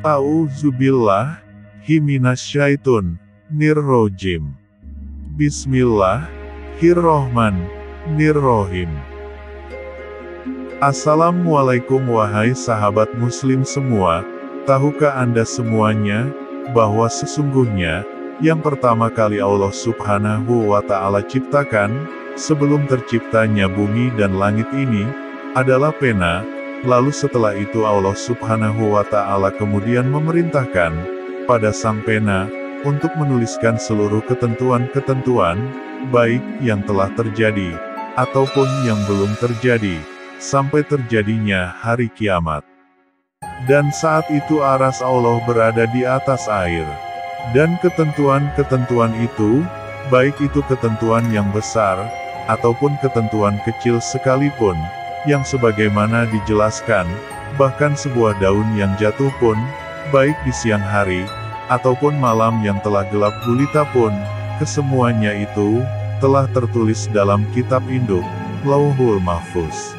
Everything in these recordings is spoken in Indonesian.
A'udzubillahi minasyaitonir rajim. Bismillahirrohmanirrohim. Assalamualaikum wahai sahabat muslim semua, tahukah Anda semuanya, bahwa sesungguhnya, yang pertama kali Allah Subhanahu wa Ta'ala ciptakan, sebelum terciptanya bumi dan langit ini, adalah pena. Lalu setelah itu Allah Subhanahu wa Ta'ala kemudian memerintahkan pada sang pena untuk menuliskan seluruh ketentuan-ketentuan, baik yang telah terjadi ataupun yang belum terjadi, sampai terjadinya hari kiamat. Dan saat itu aras Allah berada di atas air. Dan ketentuan-ketentuan itu, baik itu ketentuan yang besar ataupun ketentuan kecil sekalipun, yang sebagaimana dijelaskan, bahkan sebuah daun yang jatuh pun, baik di siang hari, ataupun malam yang telah gelap gulita pun, kesemuanya itu, telah tertulis dalam kitab induk, Lauhul Mahfuz.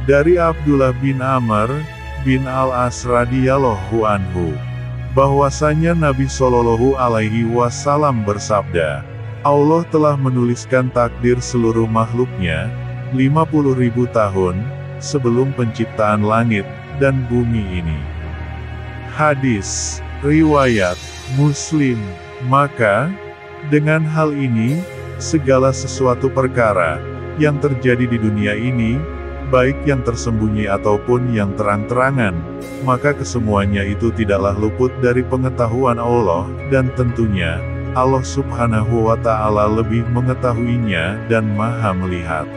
Dari Abdullah bin Amr bin Al-As radhiyallahu anhu, bahwasanya Nabi Shallallahu Alaihi Wasallam bersabda, Allah telah menuliskan takdir seluruh makhluknya, 50.000 tahun, sebelum penciptaan langit dan bumi ini. Hadis, riwayat, Muslim. Maka, dengan hal ini, segala sesuatu perkara, yang terjadi di dunia ini, baik yang tersembunyi ataupun yang terang-terangan, maka kesemuanya itu tidaklah luput dari pengetahuan Allah, dan tentunya, Allah Subhanahu wa Ta'ala lebih mengetahuinya dan Maha melihat.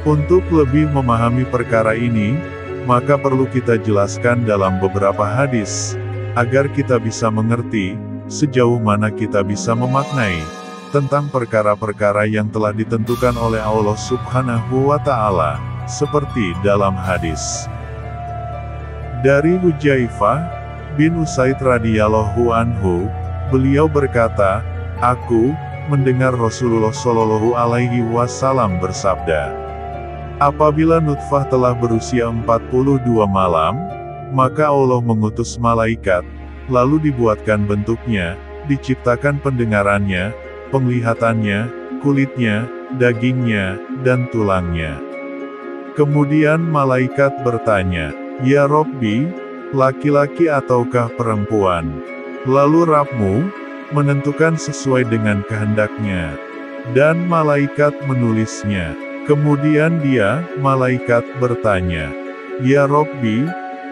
Untuk lebih memahami perkara ini, maka perlu kita jelaskan dalam beberapa hadis, agar kita bisa mengerti, sejauh mana kita bisa memaknai, tentang perkara-perkara yang telah ditentukan oleh Allah Subhanahu wa Ta'ala. Seperti dalam hadis dari Hudzaifah bin Usaid radhiyallahu anhu, beliau berkata, aku mendengar Rasulullah Shallallahu Alaihi Wasallam bersabda, apabila nutfah telah berusia 42 malam, maka Allah mengutus malaikat, lalu dibuatkan bentuknya, diciptakan pendengarannya, penglihatannya, kulitnya, dagingnya, dan tulangnya. Kemudian malaikat bertanya, ya Robbi, laki-laki ataukah perempuan? Lalu Rabbmu menentukan sesuai dengan kehendaknya. Dan malaikat menulisnya. Kemudian dia, malaikat bertanya, ya Robbi,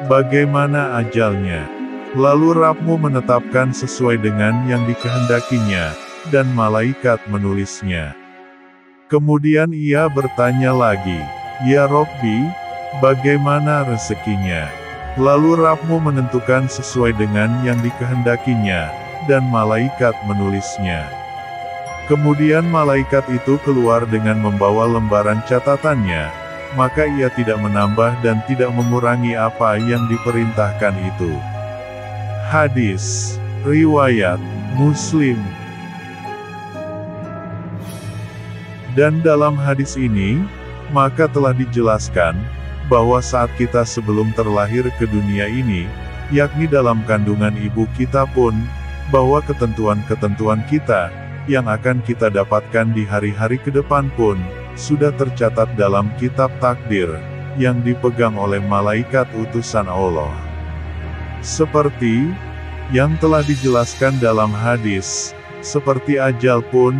bagaimana ajalnya? Lalu Rabbmu menetapkan sesuai dengan yang dikehendakinya, dan malaikat menulisnya. Kemudian ia bertanya lagi, ya Robbi, bagaimana rezekinya? Lalu Rabbmu menentukan sesuai dengan yang dikehendakinya, dan malaikat menulisnya. Kemudian malaikat itu keluar dengan membawa lembaran catatannya, maka ia tidak menambah dan tidak mengurangi apa yang diperintahkan itu. Hadis, riwayat, Muslim. Dan dalam hadis ini, maka telah dijelaskan, bahwa saat kita sebelum terlahir ke dunia ini, yakni dalam kandungan ibu kita pun, bahwa ketentuan-ketentuan kita, yang akan kita dapatkan di hari-hari ke depan pun, sudah tercatat dalam kitab takdir, yang dipegang oleh malaikat utusan Allah. Seperti, yang telah dijelaskan dalam hadis, seperti ajal pun,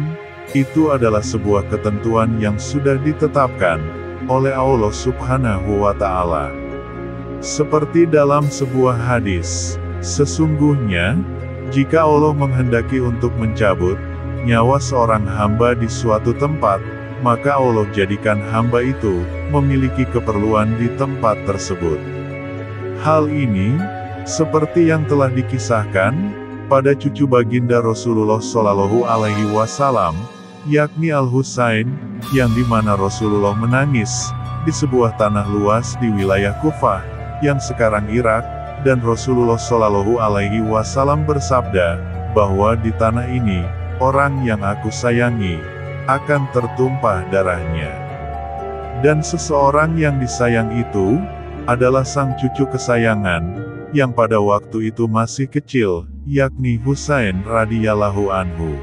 itu adalah sebuah ketentuan yang sudah ditetapkan oleh Allah Subhanahu wa Ta'ala. Seperti dalam sebuah hadis, sesungguhnya, jika Allah menghendaki untuk mencabut nyawa seorang hamba di suatu tempat, maka Allah jadikan hamba itu memiliki keperluan di tempat tersebut. Hal ini, seperti yang telah dikisahkan pada cucu baginda Rasulullah Shallallahu Alaihi Wasallam, yakni Al-Husain, yang dimana Rasulullah menangis, di sebuah tanah luas di wilayah Kufah, yang sekarang Irak, dan Rasulullah Shallallahu Alaihi Wasallam bersabda, bahwa di tanah ini, orang yang aku sayangi, akan tertumpah darahnya. Dan seseorang yang disayang itu, adalah sang cucu kesayangan, yang pada waktu itu masih kecil, yakni Husain radhiyallahu anhu.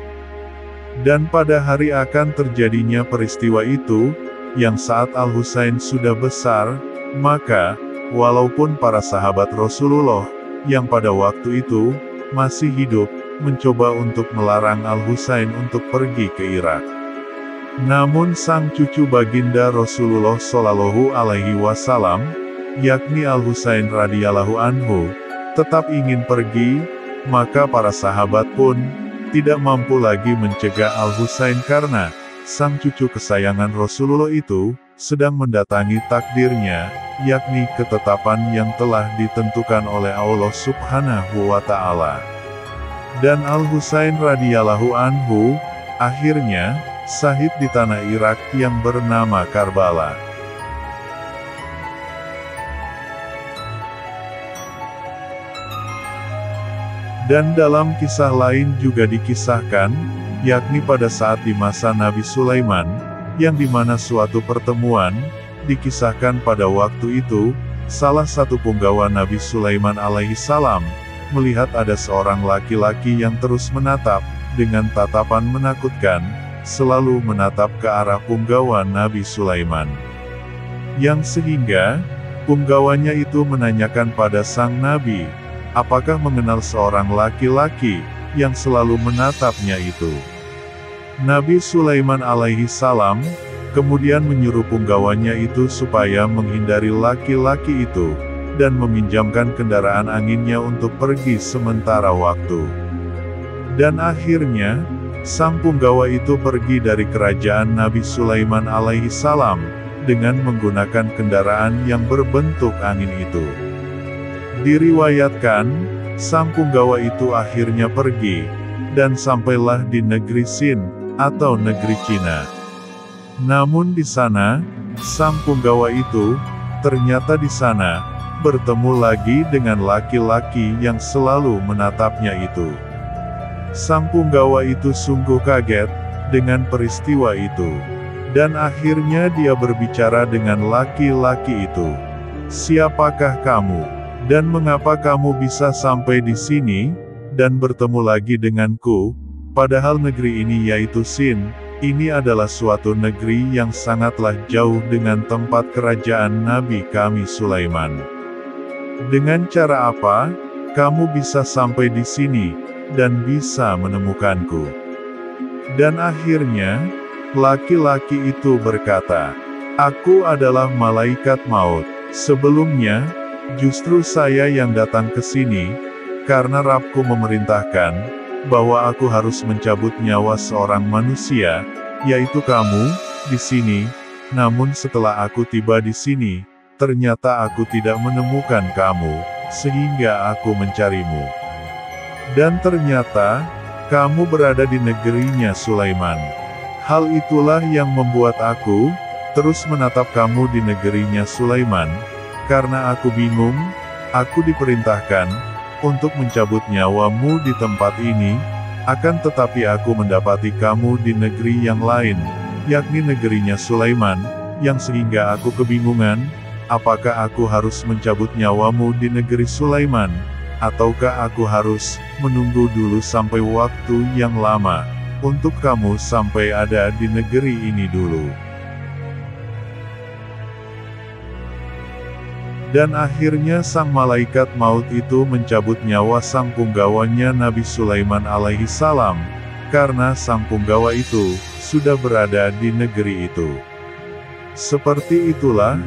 Dan pada hari akan terjadinya peristiwa itu, yang saat Al-Husain sudah besar, maka, walaupun para sahabat Rasulullah, yang pada waktu itu, masih hidup, mencoba untuk melarang Al-Husain untuk pergi ke Irak. Namun sang cucu baginda Rasulullah Shallallahu Alaihi Wasallam, yakni Al-Husain radhiyallahu anhu, tetap ingin pergi, maka para sahabat pun, tidak mampu lagi mencegah Al-Husain karena, sang cucu kesayangan Rasulullah itu, sedang mendatangi takdirnya, yakni ketetapan yang telah ditentukan oleh Allah Subhanahu wa Ta'ala. Dan Al-Husain radhiyallahu anhu, akhirnya, syahid di tanah Irak yang bernama Karbala. Dan dalam kisah lain juga dikisahkan, yakni pada saat di masa Nabi Sulaiman, yang dimana suatu pertemuan, dikisahkan pada waktu itu, salah satu punggawa Nabi Sulaiman alaihissalam, melihat ada seorang laki-laki yang terus menatap, dengan tatapan menakutkan, selalu menatap ke arah punggawa Nabi Sulaiman. Yang sehingga, punggawanya itu menanyakan pada sang Nabi, apakah mengenal seorang laki-laki, yang selalu menatapnya itu. Nabi Sulaiman alaihissalam, kemudian menyuruh punggawanya itu supaya menghindari laki-laki itu, dan meminjamkan kendaraan anginnya untuk pergi sementara waktu. Dan akhirnya, sang punggawa itu pergi dari kerajaan Nabi Sulaiman alaihissalam, dengan menggunakan kendaraan yang berbentuk angin itu. Diriwayatkan, sang punggawa itu akhirnya pergi, dan sampailah di negeri Sin, atau negeri Cina. Namun di sana, sang punggawa itu, ternyata di sana, bertemu lagi dengan laki-laki yang selalu menatapnya itu. Sang punggawa itu sungguh kaget, dengan peristiwa itu. Dan akhirnya dia berbicara dengan laki-laki itu. Siapakah kamu? Dan mengapa kamu bisa sampai di sini, dan bertemu lagi denganku? Padahal negeri ini yaitu Sin, ini adalah suatu negeri yang sangatlah jauh dengan tempat kerajaan Nabi kami Sulaiman. Dengan cara apa, kamu bisa sampai di sini, dan bisa menemukanku? Dan akhirnya, laki-laki itu berkata, aku adalah malaikat maut. Sebelumnya, justru saya yang datang ke sini, karena Rabbku memerintahkan, bahwa aku harus mencabut nyawa seorang manusia, yaitu kamu, di sini. Namun setelah aku tiba di sini, ternyata aku tidak menemukan kamu, sehingga aku mencarimu. Dan ternyata, kamu berada di negerinya Sulaiman. Hal itulah yang membuat aku, terus menatap kamu di negerinya Sulaiman, karena aku bingung, aku diperintahkan, untuk mencabut nyawamu di tempat ini, akan tetapi aku mendapati kamu di negeri yang lain, yakni negerinya Sulaiman, yang sehingga aku kebingungan, apakah aku harus mencabut nyawamu di negeri Sulaiman, ataukah aku harus menunggu dulu sampai waktu yang lama, untuk kamu sampai ada di negeri ini dulu. Dan akhirnya sang malaikat maut itu mencabut nyawa sang punggawanya Nabi Sulaiman alaihissalam, karena sang punggawa itu, sudah berada di negeri itu. Seperti itulah,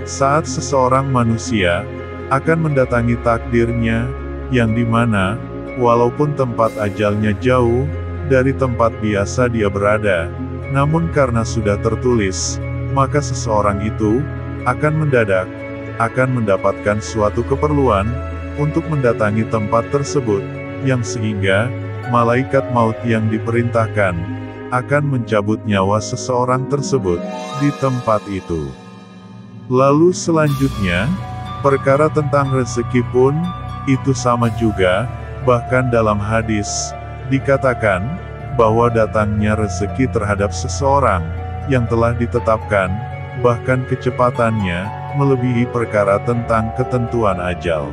saat seseorang manusia, akan mendatangi takdirnya, yang dimana, walaupun tempat ajalnya jauh, dari tempat biasa dia berada, namun karena sudah tertulis, maka seseorang itu, akan mendadak, akan mendapatkan suatu keperluan, untuk mendatangi tempat tersebut, yang sehingga, malaikat maut yang diperintahkan, akan mencabut nyawa seseorang tersebut, di tempat itu. Lalu selanjutnya, perkara tentang rezeki pun, itu sama juga, bahkan dalam hadis, dikatakan, bahwa datangnya rezeki terhadap seseorang, yang telah ditetapkan, bahkan kecepatannya melebihi perkara tentang ketentuan ajal.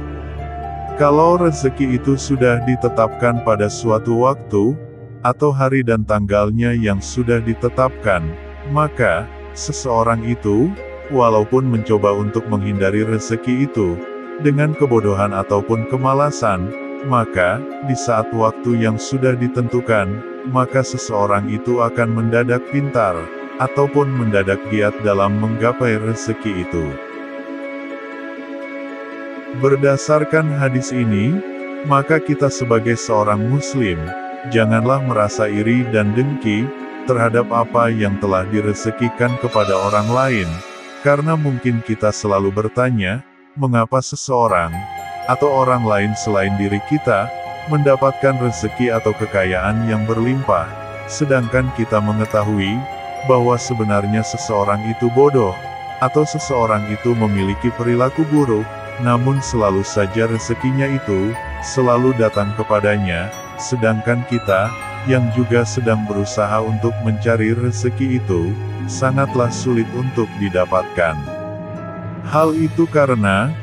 Kalau rezeki itu sudah ditetapkan pada suatu waktu, atau hari dan tanggalnya yang sudah ditetapkan, maka seseorang itu, walaupun mencoba untuk menghindari rezeki itu, dengan kebodohan ataupun kemalasan, maka, di saat waktu yang sudah ditentukan, maka seseorang itu akan mendadak pintar, ataupun mendadak giat dalam menggapai rezeki itu. Berdasarkan hadis ini, maka kita sebagai seorang muslim, janganlah merasa iri dan dengki terhadap apa yang telah direzekikan kepada orang lain, karena mungkin kita selalu bertanya, mengapa seseorang, atau orang lain selain diri kita, mendapatkan rezeki atau kekayaan yang berlimpah, sedangkan kita mengetahui, bahwa sebenarnya seseorang itu bodoh, atau seseorang itu memiliki perilaku buruk, namun selalu saja rezekinya itu, selalu datang kepadanya, sedangkan kita, yang juga sedang berusaha untuk mencari rezeki itu, sangatlah sulit untuk didapatkan. Hal itu karena,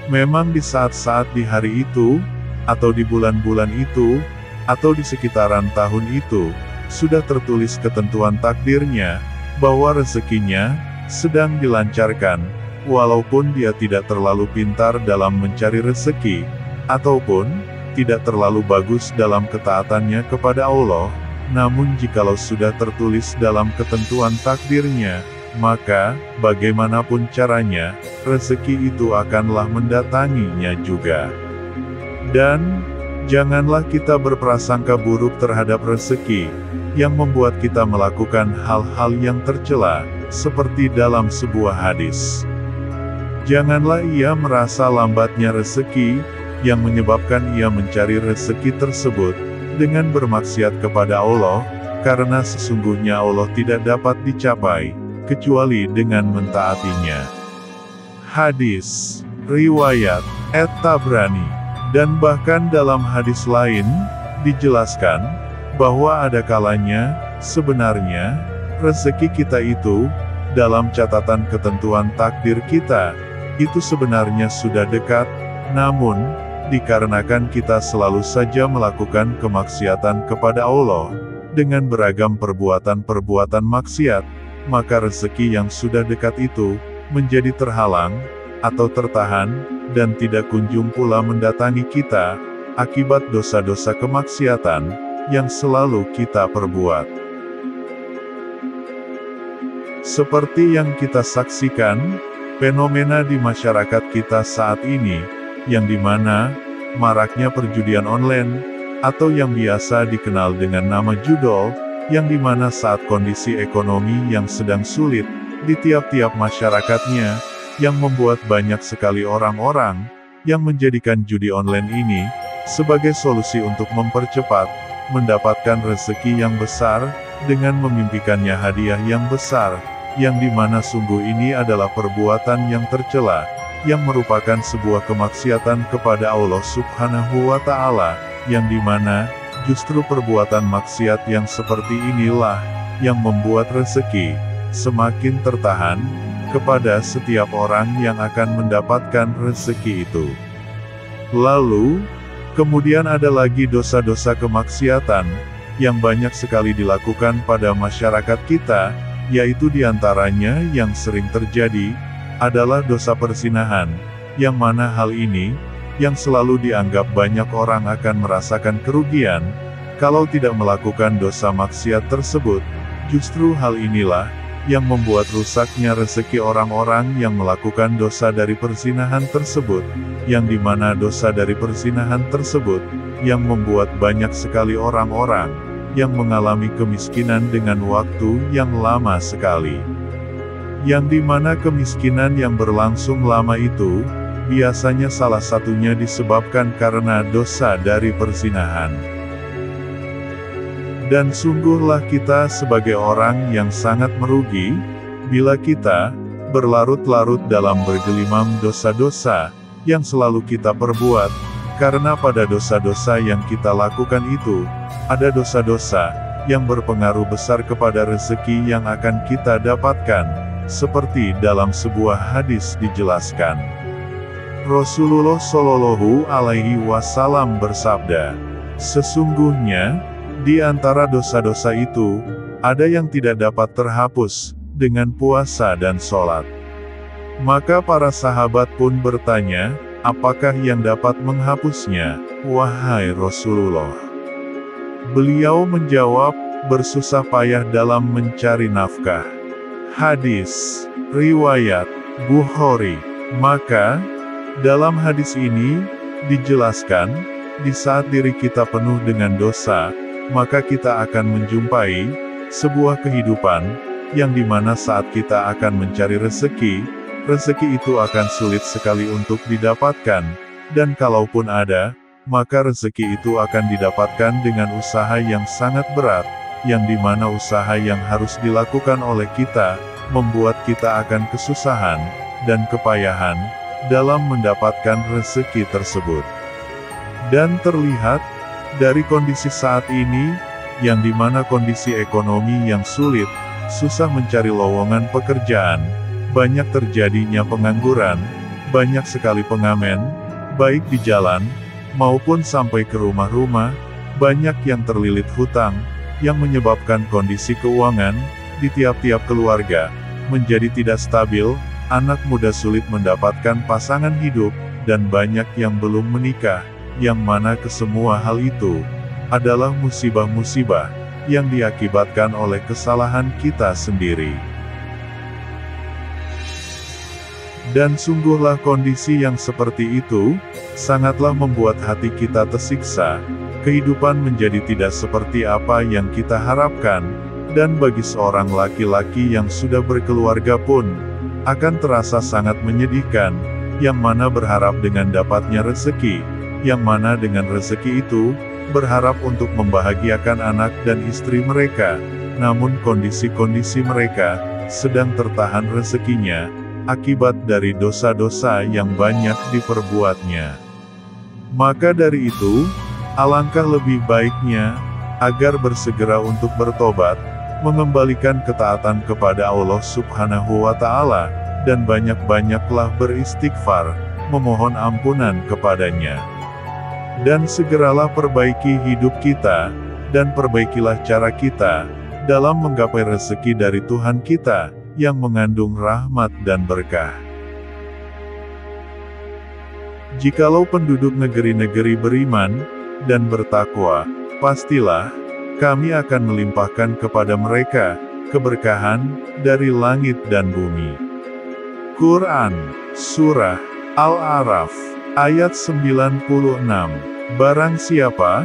memang di saat-saat di hari itu, atau di bulan-bulan itu, atau di sekitaran tahun itu, sudah tertulis ketentuan takdirnya, bahwa rezekinya, sedang dilancarkan, walaupun dia tidak terlalu pintar dalam mencari rezeki, ataupun, tidak terlalu bagus dalam ketaatannya kepada Allah, namun jikalau sudah tertulis dalam ketentuan takdirnya, maka, bagaimanapun caranya, rezeki itu akanlah mendatanginya juga. Dan, janganlah kita berprasangka buruk terhadap rezeki, yang membuat kita melakukan hal-hal yang tercela, seperti dalam sebuah hadis. Janganlah ia merasa lambatnya rezeki, yang menyebabkan ia mencari rezeki tersebut, dengan bermaksiat kepada Allah, karena sesungguhnya Allah tidak dapat dicapai, kecuali dengan mentaatinya. Hadis, riwayat, At-Tabrani, dan bahkan dalam hadis lain, dijelaskan, bahwa ada kalanya, sebenarnya, rezeki kita itu, dalam catatan ketentuan takdir kita, itu sebenarnya sudah dekat, namun, dikarenakan kita selalu saja melakukan kemaksiatan kepada Allah, dengan beragam perbuatan-perbuatan maksiat, maka rezeki yang sudah dekat itu, menjadi terhalang, atau tertahan, dan tidak kunjung pula mendatangi kita, akibat dosa-dosa kemaksiatan, yang selalu kita perbuat. Seperti yang kita saksikan, fenomena di masyarakat kita saat ini, yang dimana, maraknya perjudian online, atau yang biasa dikenal dengan nama judol, yang dimana saat kondisi ekonomi yang sedang sulit, di tiap-tiap masyarakatnya, yang membuat banyak sekali orang-orang, yang menjadikan judi online ini, sebagai solusi untuk mempercepat, mendapatkan rezeki yang besar, dengan memimpikannya hadiah yang besar, yang dimana sungguh ini adalah perbuatan yang tercela, yang merupakan sebuah kemaksiatan kepada Allah Subhanahu wa Ta'ala, yang dimana, justru perbuatan maksiat yang seperti inilah, yang membuat rezeki, semakin tertahan, kepada setiap orang yang akan mendapatkan rezeki itu. Lalu, kemudian ada lagi dosa-dosa kemaksiatan, yang banyak sekali dilakukan pada masyarakat kita, yaitu diantaranya yang sering terjadi, adalah dosa perzinahan, yang mana hal ini, yang selalu dianggap banyak orang akan merasakan kerugian, kalau tidak melakukan dosa maksiat tersebut, justru hal inilah, yang membuat rusaknya rezeki orang-orang yang melakukan dosa dari perzinahan tersebut, yang dimana dosa dari perzinahan tersebut, yang membuat banyak sekali orang-orang, yang mengalami kemiskinan dengan waktu yang lama sekali. Yang dimana kemiskinan yang berlangsung lama itu, biasanya salah satunya disebabkan karena dosa dari perzinahan. Dan sungguhlah kita sebagai orang yang sangat merugi, bila kita, berlarut-larut dalam bergelimang dosa-dosa, yang selalu kita perbuat, karena pada dosa-dosa yang kita lakukan itu, ada dosa-dosa, yang berpengaruh besar kepada rezeki yang akan kita dapatkan, seperti dalam sebuah hadis dijelaskan. Rasulullah Shallallahu Alaihi Wasallam bersabda, "Sesungguhnya, di antara dosa-dosa itu, ada yang tidak dapat terhapus dengan puasa dan sholat." Maka para sahabat pun bertanya, "Apakah yang dapat menghapusnya, wahai Rasulullah?" Beliau menjawab, "Bersusah payah dalam mencari nafkah." Hadis riwayat Bukhari. Maka, dalam hadis ini, dijelaskan, di saat diri kita penuh dengan dosa, maka kita akan menjumpai sebuah kehidupan, yang dimana saat kita akan mencari rezeki itu akan sulit sekali untuk didapatkan, dan kalaupun ada, maka rezeki itu akan didapatkan dengan usaha yang sangat berat, yang dimana usaha yang harus dilakukan oleh kita, membuat kita akan kesusahan, dan kepayahan, dalam mendapatkan rezeki tersebut. Dan terlihat, dari kondisi saat ini, yang dimana kondisi ekonomi yang sulit, susah mencari lowongan pekerjaan, banyak terjadinya pengangguran, banyak sekali pengamen, baik di jalan, maupun sampai ke rumah-rumah, banyak yang terlilit hutang, yang menyebabkan kondisi keuangan, di tiap-tiap keluarga, menjadi tidak stabil, anak muda sulit mendapatkan pasangan hidup, dan banyak yang belum menikah, yang mana kesemua hal itu, adalah musibah-musibah, yang diakibatkan oleh kesalahan kita sendiri. Dan sungguhlah kondisi yang seperti itu, sangatlah membuat hati kita tersiksa, kehidupan menjadi tidak seperti apa yang kita harapkan, dan bagi seorang laki-laki yang sudah berkeluarga pun, akan terasa sangat menyedihkan, yang mana berharap dengan dapatnya rezeki, yang mana dengan rezeki itu, berharap untuk membahagiakan anak dan istri mereka, namun kondisi-kondisi mereka, sedang tertahan rezekinya, akibat dari dosa-dosa yang banyak diperbuatnya. Maka dari itu, alangkah lebih baiknya, agar bersegera untuk bertobat, mengembalikan ketaatan kepada Allah Subhanahu wa Ta'ala, dan banyak-banyaklah beristighfar, memohon ampunan kepadanya. Dan segeralah perbaiki hidup kita, dan perbaikilah cara kita, dalam menggapai rezeki dari Tuhan kita, yang mengandung rahmat dan berkah. Jikalau penduduk negeri-negeri beriman, dan bertakwa, pastilah, kami akan melimpahkan kepada mereka, keberkahan, dari langit dan bumi. Quran, Surah, Al-A'raf, ayat 96. Barang siapa,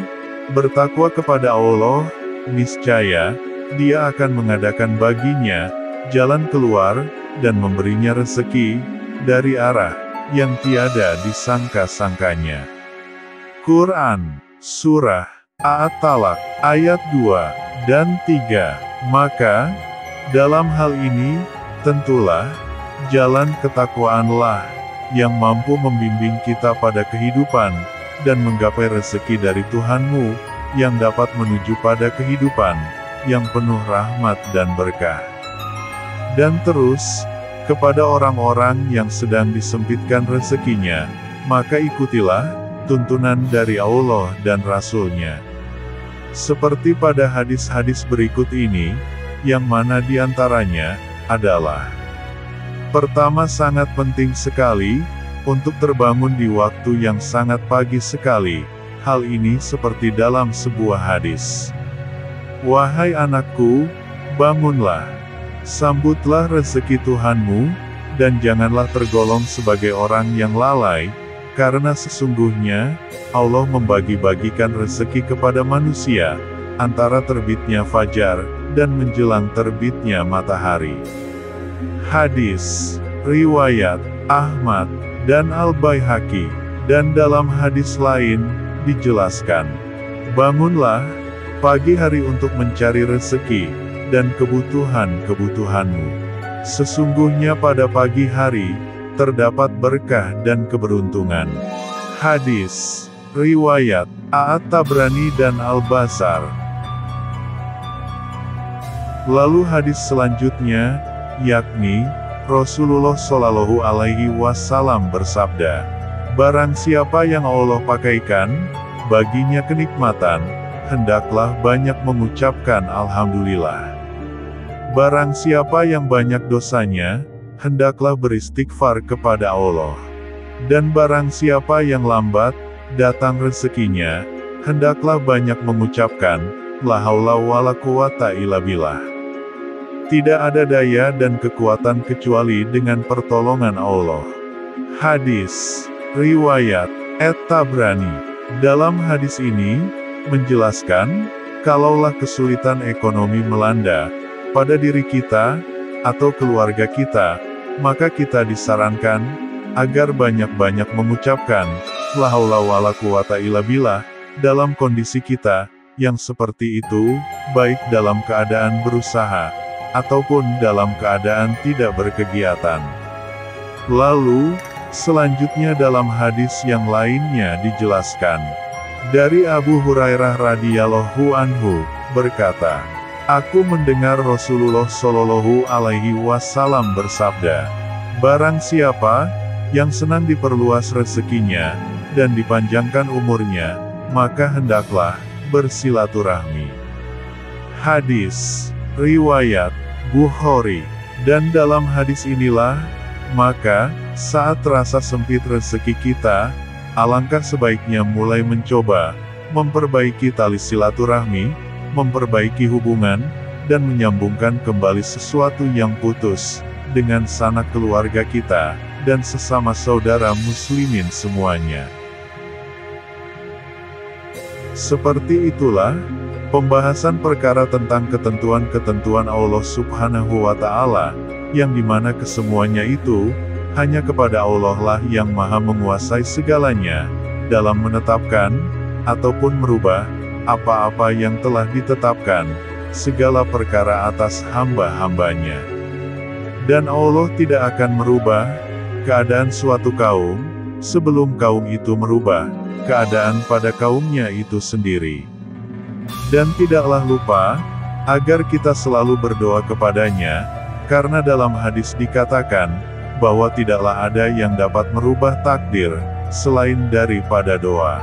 bertakwa kepada Allah, niscaya, Dia akan mengadakan baginya, jalan keluar, dan memberinya rezeki, dari arah, yang tiada disangka-sangkanya. Quran, Surah, At-Talaq, ayat 2 dan 3. Maka, dalam hal ini, tentulah, jalan ketakwaanlah, yang mampu membimbing kita pada kehidupan, dan menggapai rezeki dari Tuhanmu, yang dapat menuju pada kehidupan, yang penuh rahmat dan berkah. Dan terus, kepada orang-orang yang sedang disempitkan rezekinya, maka ikutilah, tuntunan dari Allah dan Rasul-Nya. Seperti pada hadis-hadis berikut ini, yang mana diantaranya, adalah: pertama, sangat penting sekali, untuk terbangun di waktu yang sangat pagi sekali, hal ini seperti dalam sebuah hadis. Wahai anakku, bangunlah, sambutlah rezeki Tuhanmu, dan janganlah tergolong sebagai orang yang lalai, karena sesungguhnya, Allah membagi-bagikan rezeki kepada manusia, antara terbitnya fajar, dan menjelang terbitnya matahari. Hadis, riwayat, Ahmad, dan Al-Baihaqi, dan dalam hadis lain, dijelaskan, bangunlah, pagi hari untuk mencari rezeki, dan kebutuhan-kebutuhanmu. Sesungguhnya pada pagi hari, terdapat berkah dan keberuntungan. Hadis, riwayat, At-Tabrani dan Al-Bazzar. Lalu hadis selanjutnya, yakni, Rasulullah Shallallahu Alaihi Wasallam bersabda, "Barang siapa yang Allah pakaikan baginya kenikmatan, hendaklah banyak mengucapkan Alhamdulillah. Barang siapa yang banyak dosanya, hendaklah beristighfar kepada Allah. Dan barang siapa yang lambat datang rezekinya, hendaklah banyak mengucapkan, La haula wala quwata illa billah. Tidak ada daya dan kekuatan kecuali dengan pertolongan Allah." Hadis riwayat At-Tabrani. Dalam hadis ini menjelaskan, kalaulah kesulitan ekonomi melanda pada diri kita atau keluarga kita, maka kita disarankan agar banyak-banyak mengucapkan La haula wala quwata illa billah dalam kondisi kita yang seperti itu, baik dalam keadaan berusaha ataupun dalam keadaan tidak berkegiatan. Lalu, selanjutnya dalam hadis yang lainnya dijelaskan, dari Abu Hurairah radhiyallahu anhu, berkata, "Aku mendengar Rasulullah Shallallahu Alaihi Wasallam bersabda, barang siapa yang senang diperluas rezekinya dan dipanjangkan umurnya, maka hendaklah bersilaturahmi." Hadis riwayat Bukhari. Dan dalam hadis inilah, maka, saat terasa sempit rezeki kita, alangkah sebaiknya mulai mencoba memperbaiki tali silaturahmi, memperbaiki hubungan, dan menyambungkan kembali sesuatu yang putus dengan sanak keluarga kita dan sesama saudara muslimin semuanya. Seperti itulah pembahasan perkara tentang ketentuan-ketentuan Allah Subhanahu wa Ta'ala, yang dimana kesemuanya itu hanya kepada Allah lah yang Maha menguasai segalanya dalam menetapkan ataupun merubah apa-apa yang telah ditetapkan segala perkara atas hamba-hambanya. Dan Allah tidak akan merubah keadaan suatu kaum sebelum kaum itu merubah keadaan pada kaumnya itu sendiri. Dan tidaklah lupa agar kita selalu berdoa kepadanya, karena dalam hadis dikatakan bahwa tidaklah ada yang dapat merubah takdir selain daripada doa.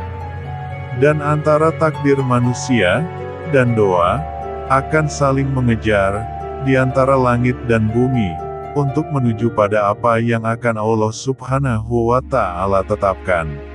Dan antara takdir manusia dan doa akan saling mengejar di antara langit dan bumi untuk menuju pada apa yang akan Allah Subhanahu wa Ta'ala tetapkan.